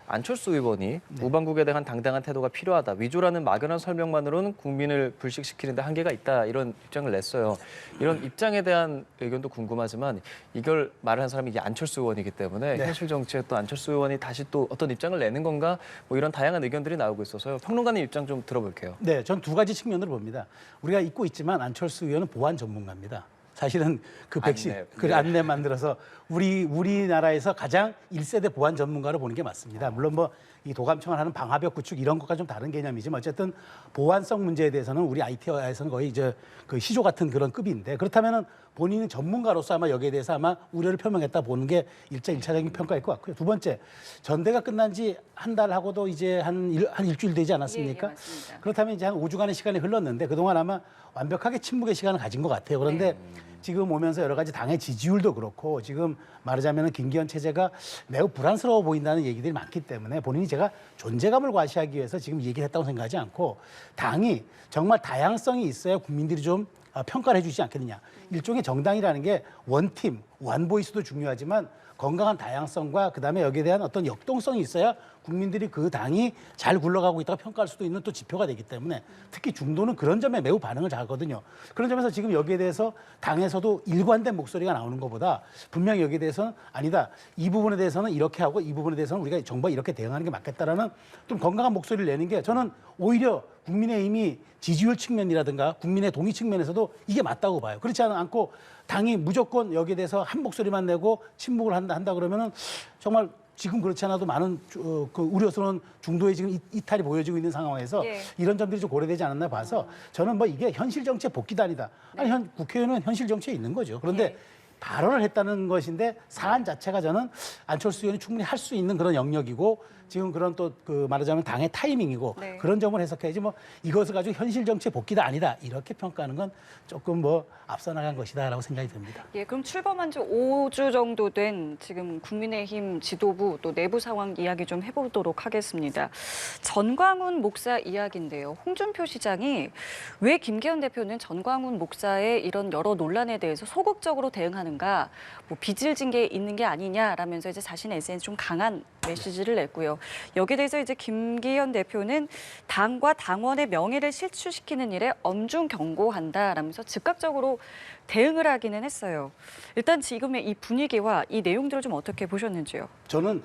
안철수 의원이 우방국에 대한 당당한 태도가 필요하다. 위조라는 막연한 설명만으로는 국민을 불식시키는데 한계가 있다. 이런 입장을 냈어요. 이런 입장에 대한 의견도 궁금하지만 이걸 말한 사람이 이게 안철수 의원이기 때문에 현실 정치에 또 안철수 의원이 다시 또 어떤 입장을 내는 건가 뭐 이런 다양한 의견들이 나오고 있어서요. 평론가님 입장 좀 들어볼게요. 네, 전 두 가지 측면으로 봅니다. 우리가 잊고 있지만 안철수 의원은 보안 전문가입니다. 사실은 그 백신, 안내 만들어서 우리나라에서 가장 1세대 보안 전문가로 보는 게 맞습니다. 물론 뭐 이 도감청을 하는 방화벽 구축 이런 것과 좀 다른 개념이지만 어쨌든 보안성 문제에 대해서는 우리 IT에서는 거의 이제 그 시조 같은 그런 급인데 그렇다면은 본인은 전문가로서 아마 여기에 대해서 아마 우려를 표명했다 보는 게 일차적인 평가일 것 같고요. 두 번째, 전대가 끝난 지 한 달하고도 이제 한 일주일 되지 않았습니까? 맞습니다. 그렇다면 이제 한 5주간의 시간이 흘렀는데 그동안 아마 완벽하게 침묵의 시간을 가진 것 같아요. 그런데 지금 오면서 여러 가지 당의 지지율도 그렇고 지금 말하자면 김기현 체제가 매우 불안스러워 보인다는 얘기들이 많기 때문에 본인이 제가 존재감을 과시하기 위해서 지금 얘기를 했다고 생각하지 않고 당이 정말 다양성이 있어야 국민들이 좀 평가를 해주지 않겠느냐. 일종의 정당이라는 게 원팀, 원보이스도 중요하지만 건강한 다양성과 그다음에 여기에 대한 어떤 역동성이 있어야 국민들이 그 당이 잘 굴러가고 있다고 평가할 수도 있는 또 지표가 되기 때문에 특히 중도는 그런 점에 매우 반응을 잘하거든요. 그런 점에서 지금 여기에 대해서 당에서도 일관된 목소리가 나오는 것보다 분명히 여기에 대해서는 아니다. 이 부분에 대해서는 이렇게 하고 이 부분에 대해서는 우리가 정부가 이렇게 대응하는 게 맞겠다라는 좀 건강한 목소리를 내는 게 저는 오히려 국민의힘이 지지율 측면이라든가 국민의 동의 측면에서도 이게 맞다고 봐요. 그렇지 않고 당이 무조건 여기에 대해서 한 목소리만 내고 침묵을 한다 그러면은 정말 지금 그렇지 않아도 많은 그 우려스러운 중도에 지금 이탈이 보여지고 있는 상황에서 이런 점들이 좀 고려되지 않았나 봐서 저는 뭐 이게 현실 정치의 복귀단이다. 아니 국회의원은 현실 정치에 있는 거죠. 그런데 발언을 했다는 것인데 사안 자체가 저는 안철수 의원이 충분히 할 수 있는 그런 영역이고 지금 그런 또 그 말하자면 당의 타이밍이고 그런 점을 해석해야지 뭐 이것을 가지고 현실 정치의 복귀다 아니다 이렇게 평가하는 건 조금 뭐 앞서 나간 것이다라고 생각이 듭니다. 그럼 출범한 지 5주 정도 된 지금 국민의힘 지도부 또 내부 상황 이야기 좀 해보도록 하겠습니다. 전광훈 목사 이야기인데요. 홍준표 시장이 왜 김기현 대표는 전광훈 목사의 이런 여러 논란에 대해서 소극적으로 대응하는가, 뭐 빚을 진 게 있는 게 아니냐라면서 이제 자신의 SNS에 좀 강한 메시지를 냈고요. 여기에 대해서 이제 김기현 대표는 당과 당원의 명예를 실추시키는 일에 엄중 경고한다라면서 즉각적으로 대응을 하기는 했어요. 일단 지금의 이 분위기와 이 내용들을 좀 어떻게 보셨는지요? 저는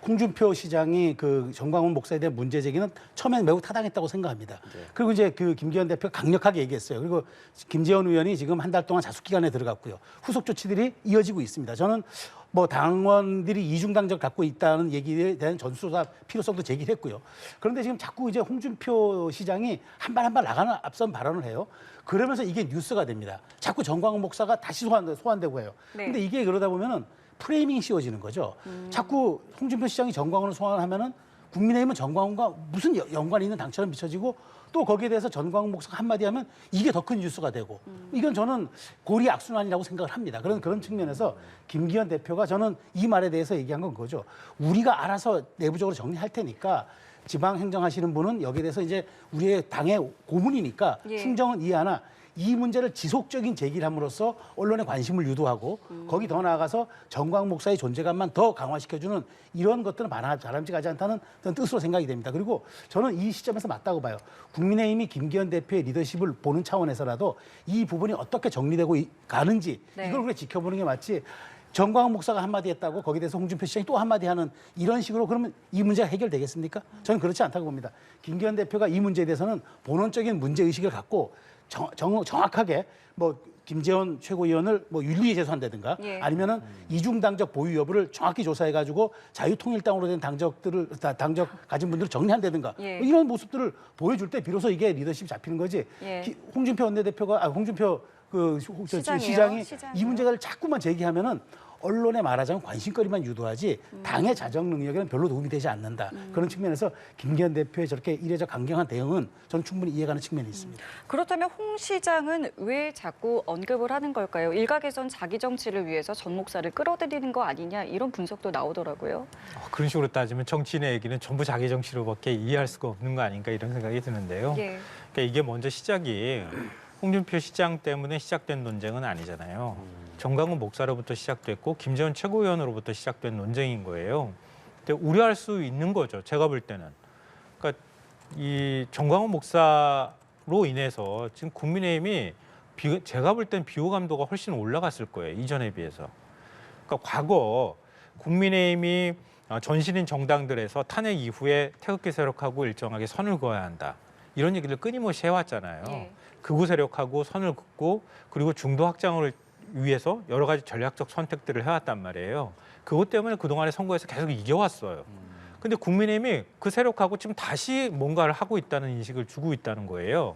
홍준표 시장이 그 전광훈 목사에 대한 문제 제기는 처음엔 매우 타당했다고 생각합니다. 그리고 이제 그 김기현 대표가 강력하게 얘기했어요. 그리고 김재원 의원이 지금 한 달 동안 자숙기간에 들어갔고요. 후속 조치들이 이어지고 있습니다. 저는 뭐 당원들이 이중당적 갖고 있다는 얘기에 대한 전수조사 필요성도 제기를 했고요. 그런데 지금 자꾸 이제 홍준표 시장이 한 발 한 발 나가는 앞선 발언을 해요. 그러면서 이게 뉴스가 됩니다. 자꾸 전광훈 목사가 다시 소환되고 해요. 근데 이게 그러다 보면은 프레이밍이 씌워지는 거죠. 자꾸 홍준표 시장이 전광훈을 소환하면은 국민의힘은 전광훈과 무슨 연관이 있는 당처럼 비춰지고 또 거기에 대해서 전광훈 목사가 한마디 하면 이게 더 큰 뉴스가 되고 이건 저는 고리 악순환이라고 생각을 합니다. 그런 측면에서 김기현 대표가 저는 이 말에 대해서 얘기한 건 그거죠. 우리가 알아서 내부적으로 정리할 테니까 지방 행정하시는 분은 여기에 대해서 이제 우리의 당의 고문이니까 예. 충정은 이해하나 이 문제를 지속적인 제기를 함으로써 언론의 관심을 유도하고 거기 더 나아가서 정광 목사의 존재감만 더 강화시켜주는 이런 것들은 바람직하지 않다는 그런 뜻으로 생각이 됩니다. 그리고 저는 이 시점에서 맞다고 봐요. 국민의힘이 김기현 대표의 리더십을 보는 차원에서라도 이 부분이 어떻게 정리되고 가는지 네. 이걸 우리가 지켜보는 게 맞지. 정광훈 목사가 한마디 했다고 거기에 대해서 홍준표 시장이 또 한마디 하는 이런 식으로 그러면 이 문제가 해결되겠습니까? 저는 그렇지 않다고 봅니다. 김기현 대표가 이 문제에 대해서는 본원적인 문제의식을 갖고 정확하게 뭐 김재원 최고위원을 뭐 윤리에 제소한다든가 예. 아니면은 이중당적 보유 여부를 정확히 조사해가지고 자유통일당으로 된 당적 가진 분들을 정리한다든가 예. 뭐 이런 모습들을 보여줄 때 비로소 이게 리더십이 잡히는 거지. 예. 홍준표 원내대표가 홍준표 시장이요? 시장이 이 문제를 자꾸만 제기하면은 언론에 말하자면 관심거리만 유도하지 당의 자정 능력에는 별로 도움이 되지 않는다. 그런 측면에서 김기현 대표의 저렇게 이례적 강경한 대응은 저는 충분히 이해가는 측면이 있습니다. 그렇다면 홍 시장은 왜 자꾸 언급을 하는 걸까요? 일각에선 자기 정치를 위해서 전 목사를 끌어들이는 거 아니냐 이런 분석도 나오더라고요. 그런 식으로 따지면 정치인의 얘기는 전부 자기 정치로밖에 이해할 수가 없는 거 아닌가 이런 생각이 드는데요. 예. 그러니까 이게 먼저 시작이 홍준표 시장 때문에 시작된 논쟁은 아니잖아요. 정광훈 목사로부터 시작됐고 김재원 최고위원으로부터 시작된 논쟁인 거예요. 근데 우려할 수 있는 거죠. 제가 볼 때는. 그러니까 이 정광훈 목사로 인해서 지금 국민의힘이 제가 볼 땐 비호감도가 훨씬 올라갔을 거예요. 이전에 비해서. 그러니까 과거 국민의힘이 전신인 정당들에서 탄핵 이후에 태극기 세력하고 일정하게 선을 그어야 한다. 이런 얘기를 끊임없이 해왔잖아요. 예. 극우 세력하고 선을 긋고 그리고 중도 확장을 위해서 여러 가지 전략적 선택들을 해왔단 말이에요. 그것 때문에 그동안의 선거에서 계속 이겨왔어요. 근데 국민의힘이 그 세력하고 지금 다시 뭔가를 하고 있다는 인식을 주고 있다는 거예요.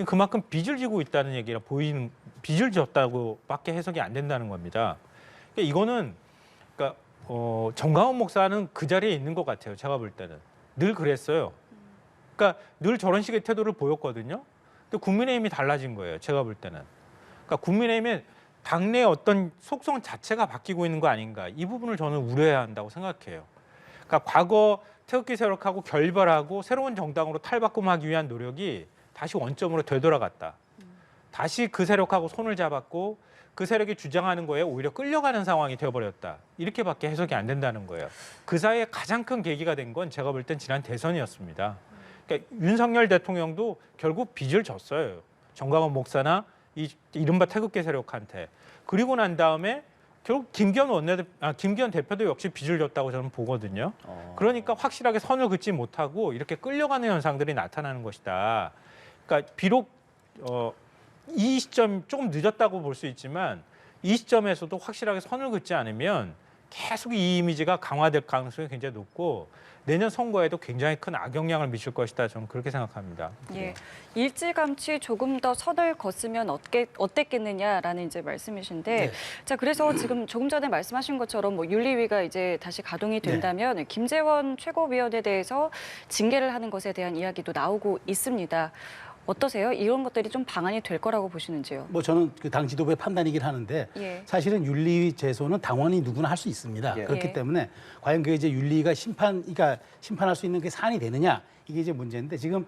그만큼 빚을 지고 있다는 얘기라 보이는, 빚을 졌다고밖에 해석이 안 된다는 겁니다. 그러니까 이거는 그러니까 정광훈 목사는 그 자리에 있는 것 같아요. 제가 볼 때는 늘 그랬어요. 그러니까 늘 저런 식의 태도를 보였거든요. 근데 국민의힘이 달라진 거예요. 제가 볼 때는. 그러니까 국민의힘의 당내 어떤 속성 자체가 바뀌고 있는 거 아닌가. 이 부분을 저는 우려해야 한다고 생각해요. 그러니까 과거 태극기 세력하고 결별하고 새로운 정당으로 탈바꿈하기 위한 노력이 다시 원점으로 되돌아갔다. 다시 그 세력하고 손을 잡았고 그 세력이 주장하는 거에 오히려 끌려가는 상황이 되어버렸다. 이렇게밖에 해석이 안 된다는 거예요. 그 사이에 가장 큰 계기가 된 건 제가 볼 땐 지난 대선이었습니다. 그러니까 윤석열 대통령도 결국 빚을 졌어요. 정광훈 목사나 이른바 태극기 세력한테. 그리고 난 다음에 결국 김기현 대표도 역시 빚을 졌다고 저는 보거든요. 그러니까 확실하게 선을 긋지 못하고 이렇게 끌려가는 현상들이 나타나는 것이다. 그러니까 비록 이 시점 조금 늦었다고 볼 수 있지만 이 시점에서도 확실하게 선을 긋지 않으면 계속 이 이미지가 강화될 가능성이 굉장히 높고 내년 선거에도 굉장히 큰 악영향을 미칠 것이다. 저는 그렇게 생각합니다. 예, 일찌감치 조금 더 선을 걷으면 어땠겠느냐라는 이제 말씀이신데, 네. 자 그래서 지금 조금 전에 말씀하신 것처럼 뭐 윤리위가 이제 다시 가동이 된다면 김재원 최고위원에 대해서 징계를 하는 것에 대한 이야기도 나오고 있습니다. 어떠세요? 이런 것들이 좀 방안이 될 거라고 보시는지요? 뭐 저는 그 당 지도부의 판단이긴 하는데 예. 사실은 윤리 제소는 당원이 누구나 할 수 있습니다. 예. 그렇기 예. 때문에 과연 그게 이제 윤리가 심판할 수 있는 게 사안이 되느냐 이게 이제 문제인데 지금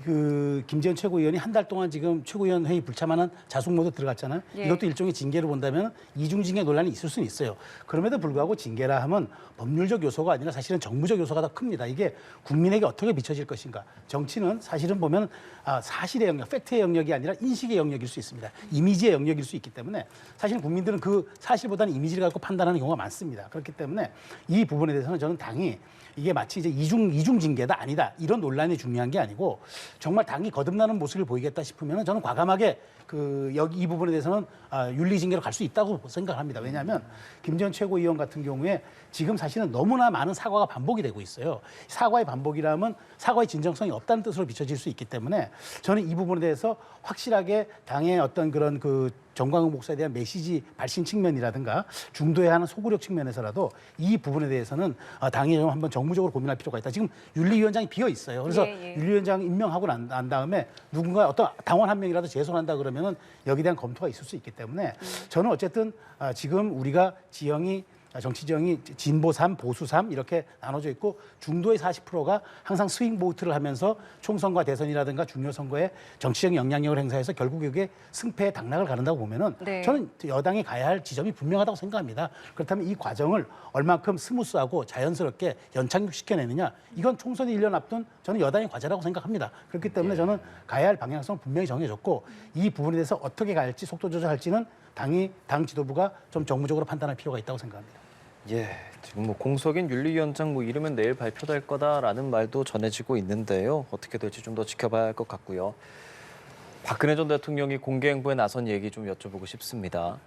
그 김재원 최고위원이 한 달 동안 지금 최고위원 회의 불참하는 자숙 모드 들어갔잖아요. 예. 이것도 일종의 징계로 본다면 이중징계 논란이 있을 수는 있어요. 그럼에도 불구하고 징계라 하면 법률적 요소가 아니라 사실은 정무적 요소가 더 큽니다. 이게 국민에게 어떻게 비춰질 것인가. 정치는 사실은 보면 사실의 영역, 팩트의 영역이 아니라 인식의 영역일 수 있습니다. 이미지의 영역일 수 있기 때문에 사실은 국민들은 그 사실보다는 이미지를 갖고 판단하는 경우가 많습니다. 그렇기 때문에 이 부분에 대해서는 저는 당이 이게 마치 이제 이중 징계다 아니다 이런 논란이 중요한 게 아니고 정말 당이 거듭나는 모습을 보이겠다 싶으면 저는 과감하게 이 부분에 대해서는 윤리 징계로 갈 수 있다고 생각합니다. 왜냐하면 김재원 최고위원 같은 경우에 지금 사실은 너무나 많은 사과가 반복이 되고 있어요. 사과의 반복이라면 사과의 진정성이 없다는 뜻으로 비춰질 수 있기 때문에 저는 이 부분에 대해서 확실하게 당의 어떤 그런 정광훈 목사에 대한 메시지 발신 측면이라든가 중도에 하는 소구력 측면에서라도 이 부분에 대해서는 당이 좀 한번 정무적으로 고민할 필요가 있다. 지금 윤리위원장이 비어 있어요. 그래서 윤리위원장 임명하고 난 다음에 누군가 어떤 당원 한 명이라도 재선한다 그러면은 여기에 대한 검토가 있을 수 있기 때문에 저는 어쨌든 지금 우리가 지형이 정치 지형이 진보 3, 보수 3 이렇게 나눠져 있고 중도의 40%가 항상 스윙 보트를 하면서 총선과 대선이라든가 중요 선거에 정치적 영향력을 행사해서 결국 이게 승패에 당락을 가른다고 보면은 저는 여당이 가야 할 지점이 분명하다고 생각합니다. 그렇다면 이 과정을 얼만큼 스무스하고 자연스럽게 연착륙시켜내느냐 이건 총선이 1년 앞둔 저는 여당의 과제라고 생각합니다. 그렇기 때문에 저는 가야 할 방향성은 분명히 정해졌고 이 부분에 대해서 어떻게 갈지 속도 조절할지는 당 지도부가 좀 정무적으로 판단할 필요가 있다고 생각합니다. 예, 지금 뭐 공석인 윤리위원장 뭐 이름은 내일 발표될 거다라는 말도 전해지고 있는데요. 어떻게 될지 좀 더 지켜봐야 할 것 같고요. 박근혜 전 대통령이 공개 행보에 나선 얘기 좀 여쭤보고 싶습니다.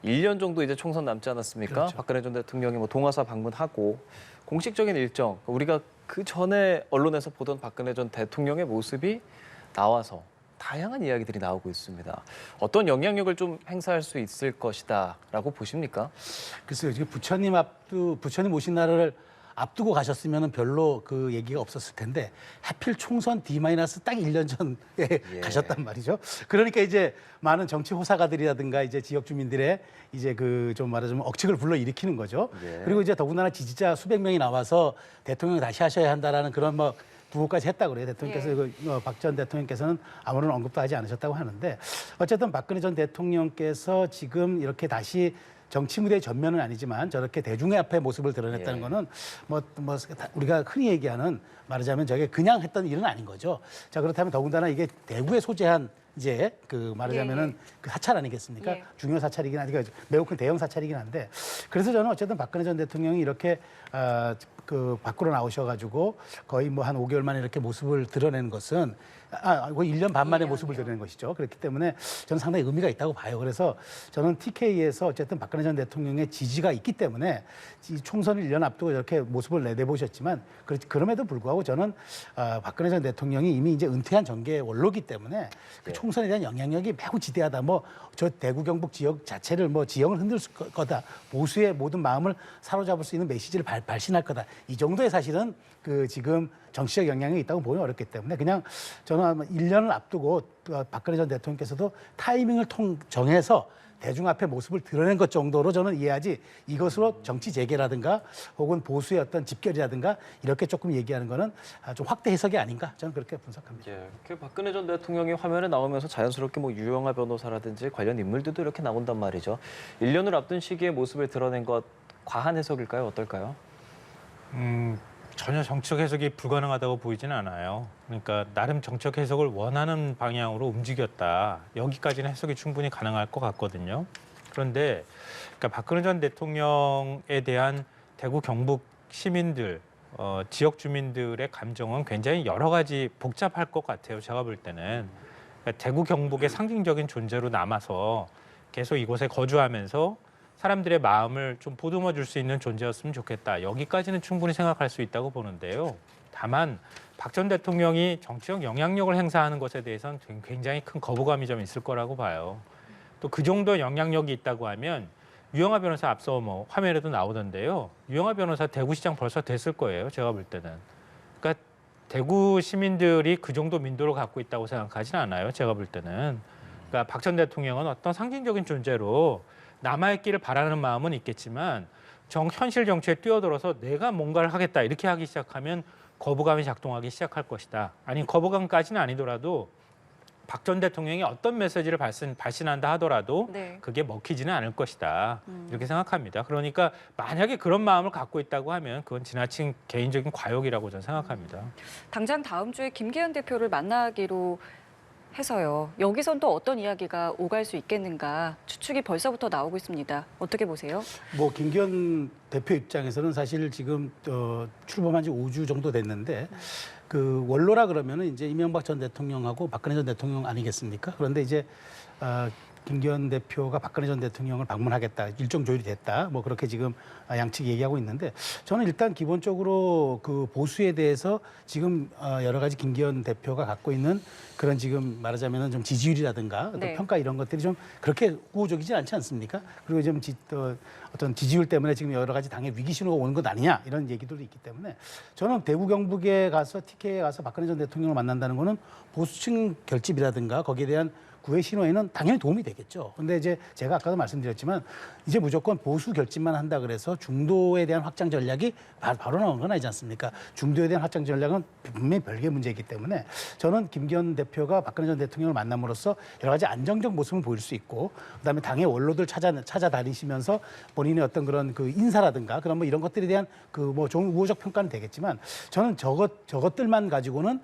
1년 정도 이제 총선 남지 않았습니까? 그렇죠. 박근혜 전 대통령이 뭐 동아사 방문하고 공식적인 일정, 우리가 그 전에 언론에서 보던 박근혜 전 대통령의 모습이 나와서 다양한 이야기들이 나오고 있습니다. 어떤 영향력을 좀 행사할 수 있을 것이다라고 보십니까? 글쎄요, 지금 부처님 오신 날을 앞두고 가셨으면 별로 그 얘기가 없었을 텐데 하필 총선 D-딱 1년 전에 가셨단 말이죠. 그러니까 이제 많은 정치 호사가들이라든가 이제 지역 주민들의 이제 그 좀 말하자면 억측을 불러 일으키는 거죠. 그리고 이제 더군다나 지지자 수백 명이 나와서 대통령 다시 하셔야 한다라는 그런 뭐 부고까지 했다고 그래요. 대통령께서 박 전 대통령께서는 아무런 언급도 하지 않으셨다고 하는데 어쨌든 박근혜 전 대통령께서 지금 이렇게 다시 정치 무대의 전면은 아니지만 저렇게 대중의 앞에 모습을 드러냈다는 거는 뭐 우리가 흔히 얘기하는 말하자면 저게 그냥 했던 일은 아닌 거죠. 자, 그렇다면 더군다나 이게 대구에 소재한 이제 그 말하자면은 그 사찰 아니겠습니까? 중요 사찰이긴 하니까 매우 큰 대형 사찰이긴 한데 그래서 저는 어쨌든 박근혜 전 대통령이 이렇게 그 밖으로 나오셔가지고 거의 뭐 한 5개월 만에 이렇게 모습을 드러내는 것은 1년 반 만에 모습을 드러낸 것이죠. 그렇기 때문에 저는 상당히 의미가 있다고 봐요. 그래서 저는 TK에서 어쨌든 박근혜 전 대통령의 지지가 있기 때문에 이 총선을 1년 앞두고 이렇게 모습을 내보셨지만 그럼에도 불구하고 저는 박근혜 전 대통령이 이미 이제 은퇴한 정계의 원로기 때문에 그 총선에 대한 영향력이 매우 지대하다. 뭐 저 대구 경북 지역 자체를 뭐 지형을 흔들 거다. 보수의 모든 마음을 사로잡을 수 있는 메시지를 발신할 거다. 이 정도의 사실은 그 지금 정치적 영향이 있다고 보기 어렵기 때문에 그냥 저는 1년을 앞두고 박근혜 전 대통령께서도 타이밍을 정해서 대중 앞에 모습을 드러낸 것 정도로 저는 이해하지 이것으로 정치 재개라든가 혹은 보수의 어떤 집결이라든가 이렇게 조금 얘기하는 거는 좀 확대 해석이 아닌가 저는 그렇게 분석합니다. 그 박근혜 전 대통령이 화면에 나오면서 자연스럽게 뭐 유영하 변호사라든지 관련 인물들도 이렇게 나온단 말이죠. 1년을 앞둔 시기에 모습을 드러낸 것 과한 해석일까요? 어떨까요? 전혀 정책 해석이 불가능하다고 보이지는 않아요. 그러니까 나름 정책 해석을 원하는 방향으로 움직였다. 여기까지는 해석이 충분히 가능할 것 같거든요. 그런데 그러니까 박근혜 전 대통령에 대한 대구 경북 시민들, 지역 주민들의 감정은 굉장히 여러 가지 복잡할 것 같아요. 제가 볼 때는. 그러니까 대구 경북의 상징적인 존재로 남아서 계속 이곳에 거주하면서 사람들의 마음을 좀 보듬어 줄 수 있는 존재였으면 좋겠다. 여기까지는 충분히 생각할 수 있다고 보는데요. 다만 박 전 대통령이 정치적 영향력을 행사하는 것에 대해서는 굉장히 큰 거부감이 좀 있을 거라고 봐요. 또 그 정도 영향력이 있다고 하면 유영하 변호사 앞서 뭐 화면에도 나오던데요. 유영하 변호사 대구시장 벌써 됐을 거예요. 제가 볼 때는. 그러니까 대구 시민들이 그 정도 민도를 갖고 있다고 생각하지는 않아요. 제가 볼 때는. 그러니까 박 전 대통령은 어떤 상징적인 존재로 남아있기를 바라는 마음은 있겠지만 현실 정치에 뛰어들어서 내가 뭔가를 하겠다 이렇게 하기 시작하면 거부감이 작동하기 시작할 것이다. 아니 거부감까지는 아니더라도 박 전 대통령이 어떤 메시지를 발신한다 하더라도 그게 먹히지는 않을 것이다. 이렇게 생각합니다. 그러니까 만약에 그런 마음을 갖고 있다고 하면 그건 지나친 개인적인 과욕이라고 저는 생각합니다. 당장 다음 주에 김기현 대표를 만나기로 해서요. 여기선 또 어떤 이야기가 오갈 수 있겠는가 추측이 벌써부터 나오고 있습니다. 어떻게 보세요? 뭐 김기현 대표 입장에서는 사실 지금 출범한 지 5주 정도 됐는데 그 원로라 그러면은 이제 이명박 전 대통령하고 박근혜 전 대통령 아니겠습니까? 그런데 이제 김기현 대표가 박근혜 전 대통령을 방문하겠다, 일정 조율이 됐다, 뭐 그렇게 지금 양측이 얘기하고 있는데 저는 일단 기본적으로 그 보수에 대해서 지금 여러 가지 김기현 대표가 갖고 있는 그런 지금 말하자면은 좀 지지율이라든가 어떤 네. 평가 이런 것들이 좀 그렇게 우호적이지 않지 않습니까? 그리고 좀 어떤 지지율 때문에 지금 여러 가지 당의 위기 신호가 오는 것 아니냐 이런 얘기들도 있기 때문에 저는 대구 경북에 가서 TK에 가서 박근혜 전 대통령을 만난다는 거는 보수층 결집이라든가 거기에 대한 구애 신호에는 당연히 도움이 되겠죠. 근데 이제 제가 아까도 말씀드렸지만 이제 무조건 보수 결집만 한다 그래서 중도에 대한 확장 전략이 바로 나온 건 아니지 않습니까? 중도에 대한 확장 전략은 분명히 별개의 문제이기 때문에 저는 김기현 대표가 박근혜 전 대통령을 만남으로써 여러 가지 안정적 모습을 보일 수 있고 그다음에 당의 원로들 찾아다니시면서 본인의 어떤 그런 그 인사라든가 그런 뭐 이런 것들에 대한 그 뭐 좋은 우호적 평가는 되겠지만 저는 저것들만 가지고는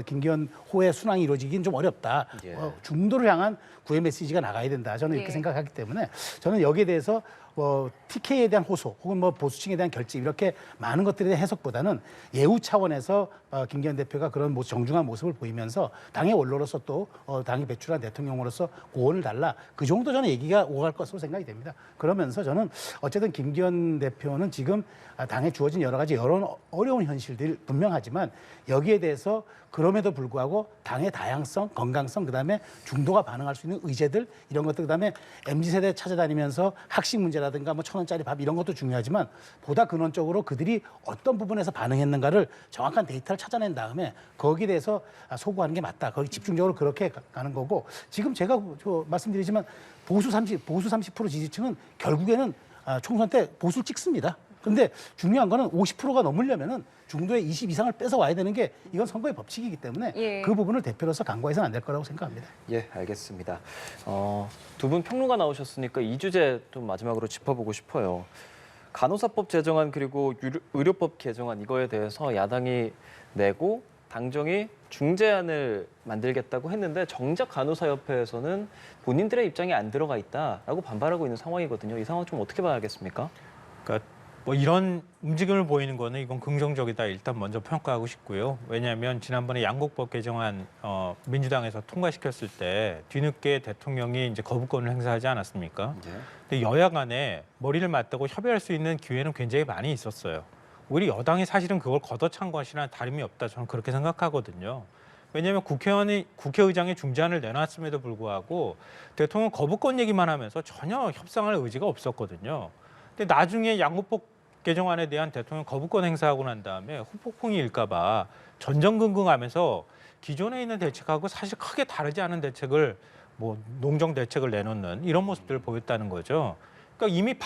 김기현 호의 순항이 이루어지긴 좀 어렵다. 예. 중도를 향한 구애 메시지가 나가야 된다. 저는 이렇게 예. 생각하기 때문에 저는 여기에 대해서 TK에 대한 호소 혹은 뭐 보수층에 대한 결집 이렇게 많은 것들에 대한 해석보다는 예우 차원에서 김기현 대표가 그런 정중한 모습을 보이면서 당의 원로로서 또 당이 배출한 대통령으로서 고언을 달라 그 정도 저는 얘기가 오갈 것으로 생각이 됩니다. 그러면서 저는 어쨌든 김기현 대표는 지금 당에 주어진 여러 가지 어려운 현실들이 분명하지만 여기에 대해서 그럼에도 불구하고 당의 다양성, 건강성, 그다음에 중도가 반응할 수 있는 의제들 이런 것들 그다음에 MZ세대 찾아다니면서 학식 문제라든가 뭐 1,000원짜리 밥 이런 것도 중요하지만 보다 근원적으로 그들이 어떤 부분에서 반응했는가를 정확한 데이터를 찾아낸 다음에 거기에 대해서 소구하는 게 맞다. 거기 집중적으로 그렇게 가는 거고 지금 제가 말씀드리지만 보수 30% 지지층은 결국에는 총선 때 보수를 찍습니다. 근데 중요한 거는 50%가 넘으려면은 중도의 20 이상을 뺏어 와야 되는 게 이건 선거의 법칙이기 때문에 예. 그 부분을 대표로서 간과해서는 안 될 거라고 생각합니다. 예, 알겠습니다. 두 분 평론가 나오셨으니까 이 주제 좀 마지막으로 짚어보고 싶어요. 간호사법 제정안 그리고 의료법 개정안 이거에 대해서 야당이 내고 당정이 중재안을 만들겠다고 했는데 정작 간호사협회에서는 본인들의 입장이 안 들어가 있다라고 반발하고 있는 상황이거든요. 이 상황 좀 어떻게 봐야겠습니까? 그러니까 뭐 이런 움직임을 보이는 거는 이건 긍정적이다 일단 먼저 평가하고 싶고요. 왜냐하면 지난번에 양곡법 개정안 민주당에서 통과시켰을 때 뒤늦게 대통령이 이제 거부권을 행사하지 않았습니까? 예. 근데 여야 간에 머리를 맞대고 협의할 수 있는 기회는 굉장히 많이 있었어요. 오히려 여당이 사실은 그걸 걷어찬 것이나 다름이 없다 저는 그렇게 생각하거든요. 왜냐하면 국회의장이 중재안을 내놨음에도 불구하고 대통령 거부권 얘기만 하면서 전혀 협상할 의지가 없었거든요. 근데 나중에 양곡법 개정안에 대한 대통령 거부권 행사하고 난 다음에 후폭풍이 일까 봐 전전긍긍하면서 기존에 있는 대책하고 사실 크게 다르지 않은 대책을 뭐 농정 대책을 내놓는 이런 모습들을 보였다는 거죠. 그러니까 이미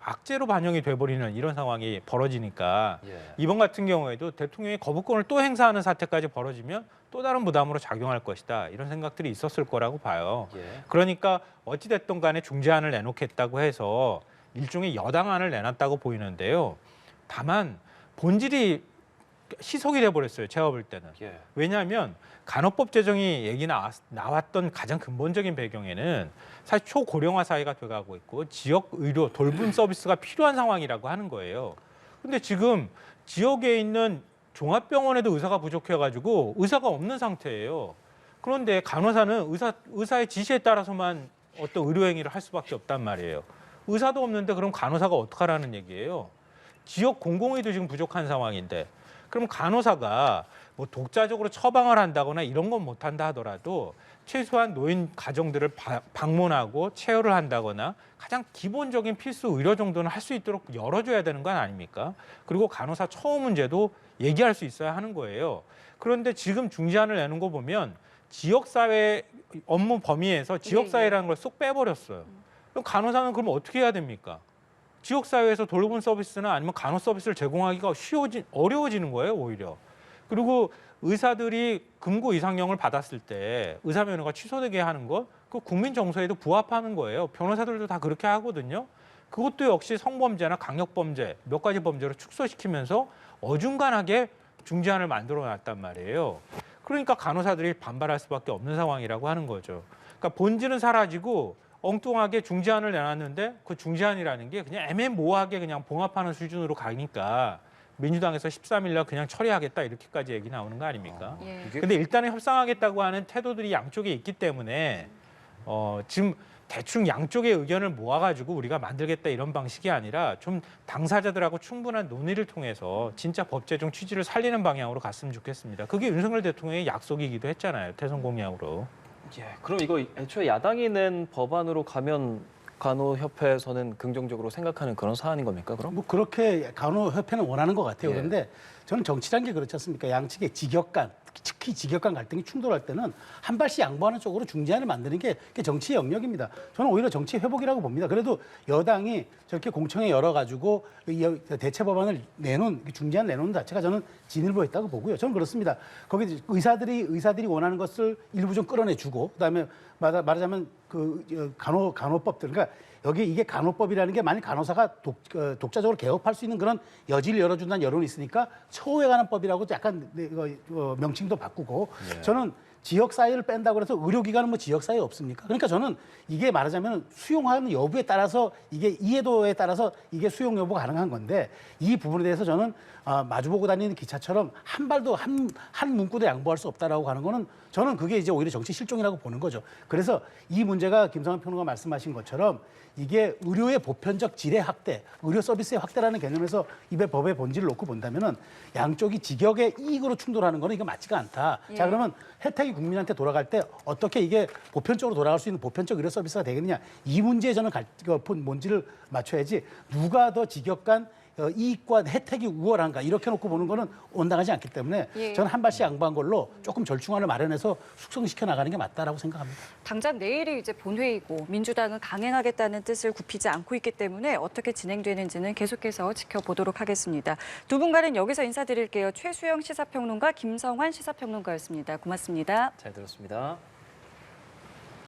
악재로 반영이 돼버리는 이런 상황이 벌어지니까 예. 이번 같은 경우에도 대통령이 거부권을 또 행사하는 사태까지 벌어지면 또 다른 부담으로 작용할 것이다. 이런 생각들이 있었을 거라고 봐요. 예. 그러니까 어찌됐든 간에 중재안을 내놓겠다고 해서 일종의 여당안을 내놨다고 보이는데요. 다만 본질이 희석이 돼버렸어요. 제가 볼 때는. 예. 왜냐하면 간호법 제정이 나왔던 가장 근본적인 배경에는 사실 초고령화 사회가 돼가고 있고 지역 의료 돌봄 서비스가 필요한 상황이라고 하는 거예요. 근데 지금 지역에 있는 종합병원에도 의사가 부족해가지고 의사가 없는 상태예요. 그런데 간호사는 의사의 지시에 따라서만 어떤 의료 행위를 할 수밖에 없단 말이에요. 의사도 없는데 그럼 간호사가 어떡하라는 얘기예요. 지역 공공의도 지금 부족한 상황인데 그럼 간호사가 뭐 독자적으로 처방을 한다거나 이런 건 못한다 하더라도 최소한 노인 가정들을 방문하고 체열을 한다거나 가장 기본적인 필수 의료 정도는 할 수 있도록 열어줘야 되는 건 아닙니까? 그리고 간호사 처우 문제도 얘기할 수 있어야 하는 거예요. 그런데 지금 중재안을 내는 거 보면 지역사회 업무 범위에서 지역사회라는 걸 쏙 빼버렸어요. 그럼 간호사는 그럼 어떻게 해야 됩니까? 지역사회에서 돌봄 서비스나 아니면 간호 서비스를 제공하기가 어려워지는 거예요, 오히려. 그리고 의사들이 금고 이상형을 받았을 때 의사 면허가 취소되게 하는 것, 그 국민 정서에도 부합하는 거예요. 변호사들도 다 그렇게 하거든요. 그것도 역시 성범죄나 강력범죄, 몇 가지 범죄로 축소시키면서 어중간하게 중재안을 만들어 놨단 말이에요. 그러니까 간호사들이 반발할 수밖에 없는 상황이라고 하는 거죠. 그러니까 본질은 사라지고 엉뚱하게 중재안을 내놨는데 그 중재안이라는 게 그냥 애매모호하게 그냥 봉합하는 수준으로 가니까 민주당에서 13일 날 그냥 처리하겠다 이렇게까지 얘기 나오는 거 아닙니까? 예. 근데 일단은 협상하겠다고 하는 태도들이 양쪽에 있기 때문에 지금 대충 양쪽의 의견을 모아가지고 우리가 만들겠다 이런 방식이 아니라 좀 당사자들하고 충분한 논의를 통해서 진짜 법 제정 취지를 살리는 방향으로 갔으면 좋겠습니다. 그게 윤석열 대통령의 약속이기도 했잖아요. 대선 공약으로. 예, 그럼 이거 애초에 야당이 낸 법안으로 가면 간호협회에서는 긍정적으로 생각하는 그런 사안인 겁니까? 그럼? 뭐 그렇게 간호협회는 원하는 것 같아요. 예. 그런데 저는 정치란 게 그렇지 않습니까? 양측의 직역간, 특히 직역간 갈등이 충돌할 때는 한 발씩 양보하는 쪽으로 중재안을 만드는 게 그게 정치의 영역입니다. 저는 오히려 정치 회복이라고 봅니다. 그래도 여당이 저렇게 공청회 열어가지고 대체 법안을 중재안 내놓는 자체가 저는 진일보했다고 보고요. 저는 그렇습니다. 거기 의사들이 원하는 것을 일부 좀 끌어내주고 그다음에 말하자면 그 간호법들, 그러니까 여기 이게 간호법이라는 게 만약 간호사가 독자적으로 개업할 수 있는 그런 여지를 열어준다는 여론이 있으니까 처우에 관한 법이라고 약간 명칭도 바꾸고 저는 지역사회를 뺀다고 해서 의료기관은 뭐 지역사회 없습니까? 그러니까 저는 이게 말하자면 수용하는 여부에 따라서 이게 이해도에 따라서 이게 수용 여부가 가능한 건데 이 부분에 대해서 저는 마주보고 다니는 기차처럼 한 발도 한 문구도 양보할 수 없다라고 하는 거는 저는 그게 이제 오히려 정치 실종이라고 보는 거죠. 그래서 이 문제가 김성환 평론가 말씀하신 것처럼 이게 의료의 보편적 질의 확대, 의료 서비스의 확대라는 개념에서 법의 본질을 놓고 본다면은 양쪽이 직역의 이익으로 충돌하는 거는 이거 맞지가 않다. 예. 자, 그러면 혜택이 국민한테 돌아갈 때 어떻게 이게 보편적으로 돌아갈 수 있는 보편적 의료 서비스가 되겠느냐. 이 문제에 저는 본질을 맞춰야지 누가 더 직역간 이익과 혜택이 우월한가 이렇게 놓고 보는 거는 온당하지 않기 때문에 예. 저는 한 발씩 양보한 걸로 조금 절충안을 마련해서 숙성시켜 나가는 게 맞다라고 생각합니다. 당장 내일이 이제 본회의고 민주당은 강행하겠다는 뜻을 굽히지 않고 있기 때문에 어떻게 진행되는지는 계속해서 지켜보도록 하겠습니다. 두 분과는 여기서 인사드릴게요. 최수영 시사평론가, 김성환 시사평론가였습니다. 고맙습니다. 잘 들었습니다.